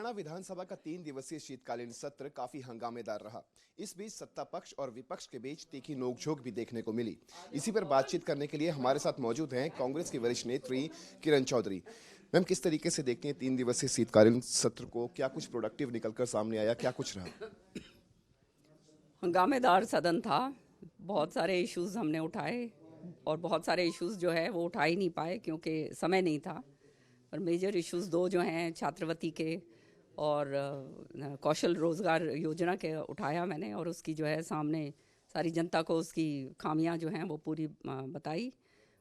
हरियाणा विधानसभा का 3 दिवसीय शीतकालीन सत्र काफी हंगामेदार रहा। इस बीच सत्ता पक्ष और विपक्ष के बीच तीखी नोकझोंक भी देखने को मिली। इसी पर बातचीत करने के लिए हमारे साथ मौजूद हैं कांग्रेस की वरिष्ठ नेत्री किरण चौधरी। मैम, किस तरीके से देखती हैं 3 दिवसीय शीतकालीन सत्र को? क्या कुछ प्रोडक्टिव निकलकर सामने आया, क्या कुछ रहा? हंगामेदार सदन था। बहुत सारे इश्यूज हमने उठाए और बहुत सारे इश्यूज जो है वो उठा ही नहीं पाए क्योंकि समय नहीं था। और मेजर इश्यूज दो जो हैं छात्रवृत्ति के और कौशल रोजगार योजना के उठाया मैंने, और उसकी जो है सामने सारी जनता को उसकी खामियां जो हैं वो पूरी बताई।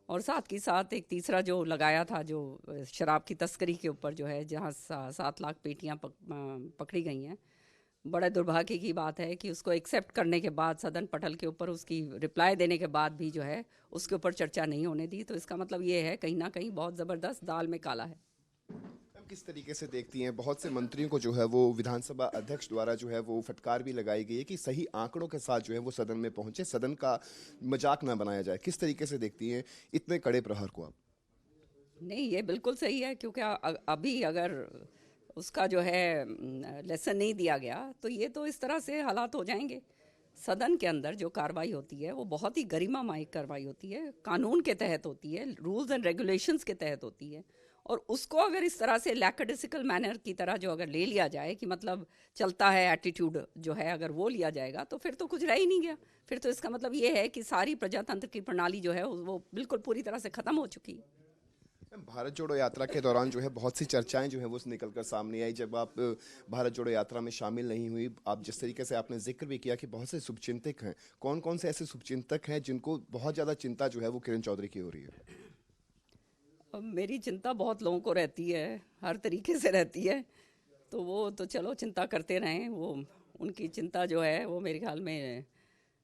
और साथ ही साथ एक तीसरा जो लगाया था, जो शराब की तस्करी के ऊपर जो है, जहां 7 लाख पेटियां पकड़ी गई हैं। बड़े दुर्भाग्य की बात है कि उसको एक्सेप्ट करने के बाद सदन पटल के ऊपर उसकी रिप्लाई देने के बाद भी जो है उसके ऊपर चर्चा नहीं होने दी। तो इसका मतलब ये है कहीं ना कहीं बहुत ज़बरदस्त दाल में काला है। किस तरीके से देखती हैं, बहुत से मंत्रियों को जो है वो विधानसभा अध्यक्ष द्वारा जो है वो फटकार भी लगाई गई है कि सही आंकड़ों के साथ जो है वो सदन में पहुंचे, सदन का मजाक ना बनाया जाए। किस तरीके से देखती हैं इतने कड़े प्रहार को आप? नहीं, ये बिल्कुल सही है क्योंकि अभी अगर उसका जो है लेसन नहीं दिया गया तो ये तो इस तरह से हालात हो जाएंगे। सदन के अंदर जो कार्रवाई होती है वो बहुत ही गरिमामय कार्रवाई होती है, कानून के तहत होती है, रूल्स एंड रेगुलेशंस के तहत होती है। और उसको अगर इस तरह से लैकडिसिकल मैनर की तरह जो अगर ले लिया जाए कि मतलब चलता है एटीट्यूड जो है, अगर वो लिया जाएगा तो फिर तो कुछ रह ही नहीं गया। फिर तो इसका मतलब ये है कि सारी प्रजातंत्र की प्रणाली जो है वो बिल्कुल पूरी तरह से ख़त्म हो चुकी है। भारत जोड़ो यात्रा के दौरान जो है बहुत सी चर्चाएं जो है वो निकलकर सामने आई। जब आप भारत जोड़ो यात्रा में शामिल नहीं हुई, आप जिस तरीके से आपने जिक्र भी किया कि बहुत से शुभचिंतक हैं, कौन कौन से ऐसे शुभचिंतक हैं जिनको बहुत ज़्यादा चिंता जो है वो किरण चौधरी की हो रही है? अब मेरी चिंता बहुत लोगों को रहती है, हर तरीके से रहती है। तो वो तो चलो चिंता करते रहें, वो उनकी चिंता जो है वो मेरे ख्याल में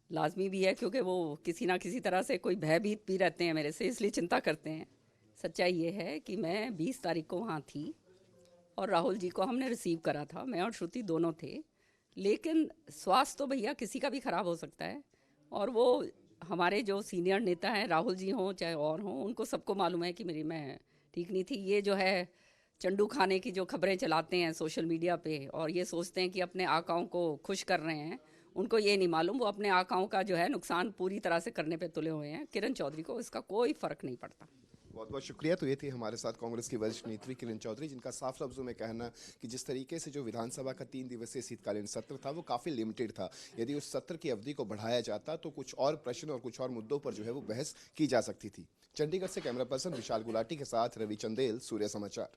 लाजमी भी है क्योंकि वो किसी ना किसी तरह से कोई भयभीत भी रहते हैं मेरे से, इसलिए चिंता करते हैं। सच्चाई ये है कि मैं 20 तारीख को वहाँ थी और राहुल जी को हमने रिसीव करा था, मैं और श्रुति दोनों थे। लेकिन स्वास्थ्य तो भैया किसी का भी ख़राब हो सकता है, और वो हमारे जो सीनियर नेता हैं, राहुल जी हों चाहे और हों, उनको सबको मालूम है कि मैं ठीक नहीं थी। ये जो है चंडू खाने की जो खबरें चलाते हैं सोशल मीडिया पे और ये सोचते हैं कि अपने आकाओं को खुश कर रहे हैं, उनको ये नहीं मालूम वो अपने आकाओं का जो है नुकसान पूरी तरह से करने पे तुले हुए हैं। किरण चौधरी को इसका कोई फ़र्क नहीं पड़ता। बहुत बहुत शुक्रिया। तो ये थी हमारे साथ कांग्रेस की वरिष्ठ नेत्री किरण चौधरी, जिनका साफ लफ्जों में कहना कि जिस तरीके से जो विधानसभा का 3 दिवसीय शीतकालीन सत्र था वो काफ़ी लिमिटेड था। यदि उस सत्र की अवधि को बढ़ाया जाता तो कुछ और प्रश्न और कुछ और मुद्दों पर जो है वो बहस की जा सकती थी। चंडीगढ़ से कैमरा पर्सन विशाल गुलाटी के साथ रवि चंदेल, सूर्य समाचार।